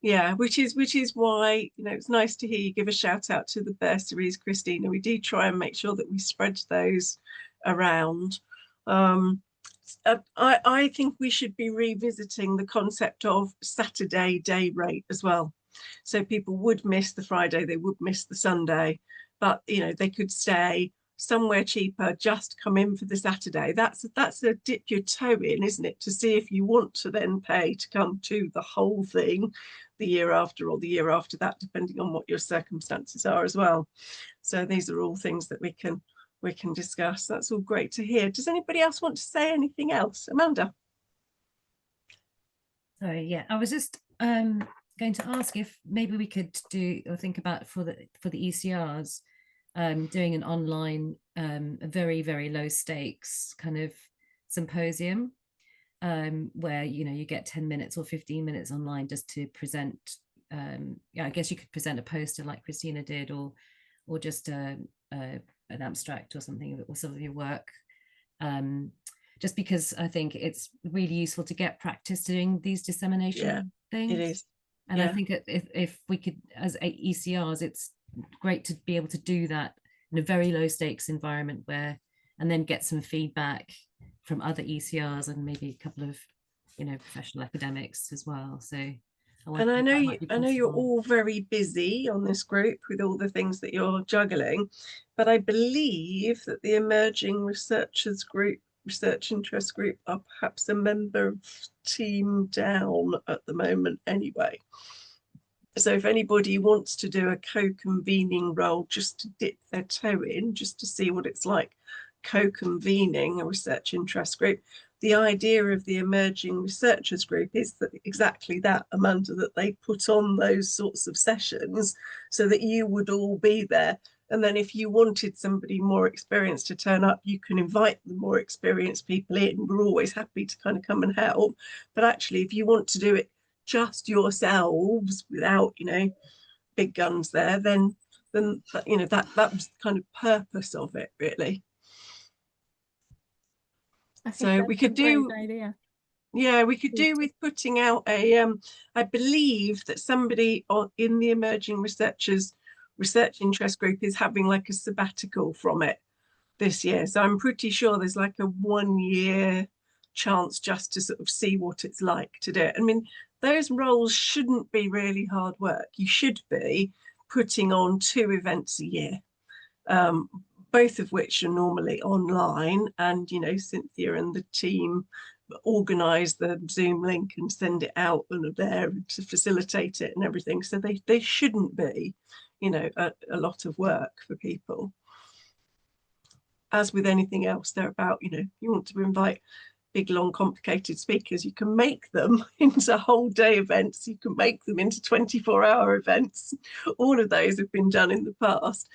Yeah, which is why, it's nice to hear you give a shout out to the bursaries, Christina. We do try and make sure that we spread those around. I think we should be revisiting the concept of Saturday day rate as well. So people would miss the Friday, they would miss the Sunday, but they could stay somewhere cheaper, just come in for the Saturday. That's a dip your toe in, isn't it? To see if you want to then pay to come to the whole thing the year after or the year after that, depending on what your circumstances are as well. So these are all things that we can discuss. That's all great to hear. Does anybody else want to say anything else? Amanda?
Sorry, yeah, I was just going to ask if maybe we could do or think about for the ECRs, doing an online, a very, very low stakes kind of symposium where you get 10 minutes or 15 minutes online just to present. Yeah, I guess you could present a poster like Christina did, or just an abstract or something, or some of your work. Just because I think it's really useful to get practice doing these dissemination things.
It is.
And I think if we could, as ECRs, it's great to be able to do that in a very low stakes environment and then get some feedback from other ECRs and maybe a couple of, professional academics as well. So
and I know you're all very busy on this group with all the things that you're juggling, but I believe that the emerging researchers group, research interest group, are perhaps a member of team down at the moment anyway. So if anybody wants to do a co-convening role, just to dip their toe in, just to see what it's like co-convening a research interest group, the idea of the emerging researchers group is that exactly that, Amanda, that they put on those sorts of sessions so that you would all be there. And then if you wanted somebody more experienced to turn up, you can invite the more experienced people in. We're always happy to kind of come and help. But actually, if you want to do it just yourselves without, big guns there, then that was the kind of purpose of it, really. So we could do, we could do with putting out a, I believe that somebody in the emerging researchers research interest group is having like a sabbatical from it this year. So I'm pretty sure there's like a 1 year chance just to sort of see what it's like to do it. I mean, those roles shouldn't be really hard work. You should be putting on 2 events a year. Both of which are normally online, and Cynthia and the team organize the Zoom link and send it out and are there to facilitate it and everything. So they shouldn't be, a lot of work for people. As with anything else, they're about, you want to invite big, long, complicated speakers, you can make them into whole day events, you can make them into 24-hour events. All of those have been done in the past.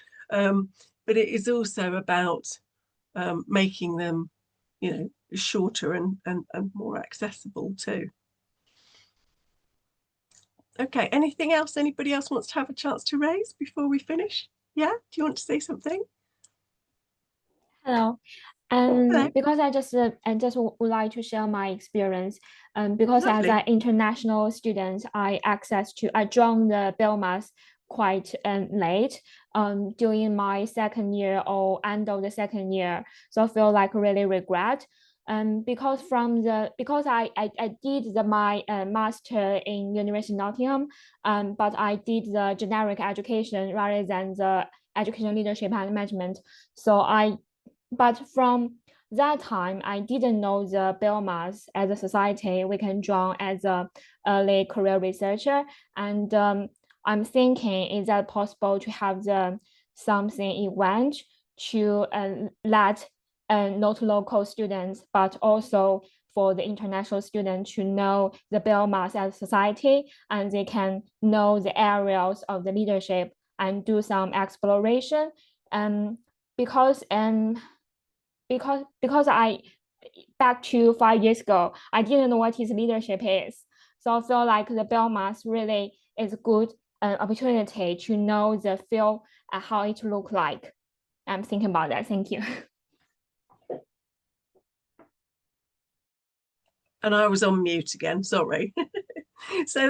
But it is also about making them, shorter and more accessible too. Okay, anything else anybody else wants to have a chance to raise before we finish? Yeah, do you want to say something?
Hello. Because I just would like to share my experience. Because
Lovely.
as an international student, I joined the BELMAS quite late during my second year or end of the second year, so I feel like really regret. Because I did my master in University of Nottingham, but I did the generic education rather than the education leadership and management. But from that time, I didn't know the BELMAS as a society we can join as a early career researcher. And I'm thinking, is that possible to have something event to let not local students, but also for the international students to know the BELMAS as a society, and they can know the areas of the leadership and do some exploration. Because I, back to 5 years ago, I didn't know what his leadership is. So I feel like the BELMAS really is a good opportunity to know the field and how it look like. I'm thinking about that. Thank you.
And I was on mute again, sorry. So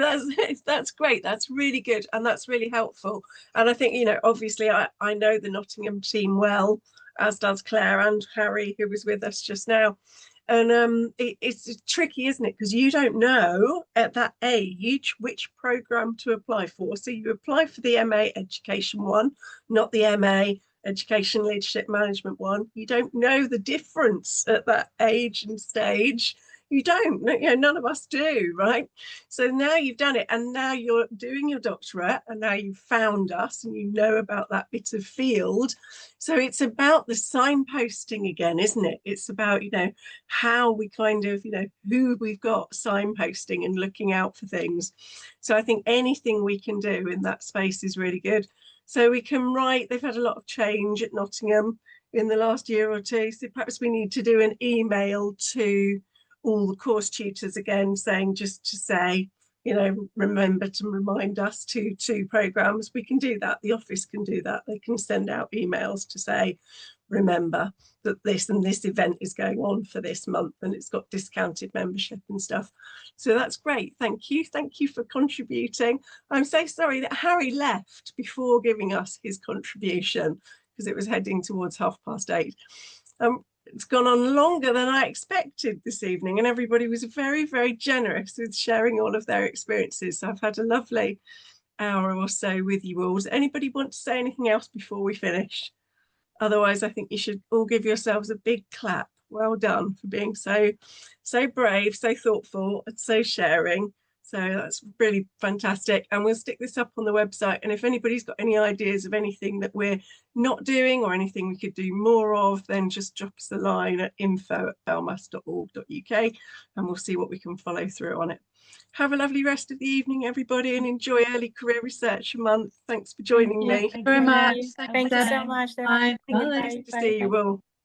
that's great, that's really good, and that's really helpful. And I think, obviously I know the Nottingham team well, as does Claire and Harry, who was with us just now. And it's tricky, isn't it? Because you don't know at that age which program to apply for. So you apply for the MA Education one, not the MA Education Leadership Management one. You don't know the difference at that age and stage. You don't, none of us do, right? So now you've done it, and now you're doing your doctorate, and now you've found us and you know about that bit of field. So it's about the signposting again, isn't it? It's about, how we kind of, who we've got signposting and looking out for things. So I think anything we can do in that space is really good. So we can write, they've had a lot of change at Nottingham in the last year or two. So perhaps we need to do an email to all the course tutors again saying, just to say, you know, remember to remind us to programs, we can do that. The office can do that. They can send out emails to say, remember that this and this event is going on for this month and it's got discounted membership and stuff. So that's great. Thank you. Thank you for contributing. I'm so sorry that Harry left before giving us his contribution because it was heading towards 8:30. It's gone on longer than I expected this evening, and everybody was very, very generous with sharing all of their experiences. So I've had a lovely hour or so with you all. Does anybody want to say anything else before we finish? Otherwise, I think you should all give yourselves a big clap. Well done for being so brave, so thoughtful, and so sharing. So that's really fantastic. And we'll stick this up on the website. And if anybody's got any ideas of anything that we're not doing or anything we could do more of, then just drop us a line at info@belmas.org.uk and we'll see what we can follow through on it. Have a lovely rest of the evening, everybody, and enjoy Early Career Researcher Month. Thanks for joining me.
Thank you very much.
Thank you so much.
Bye.
Nice to see you all.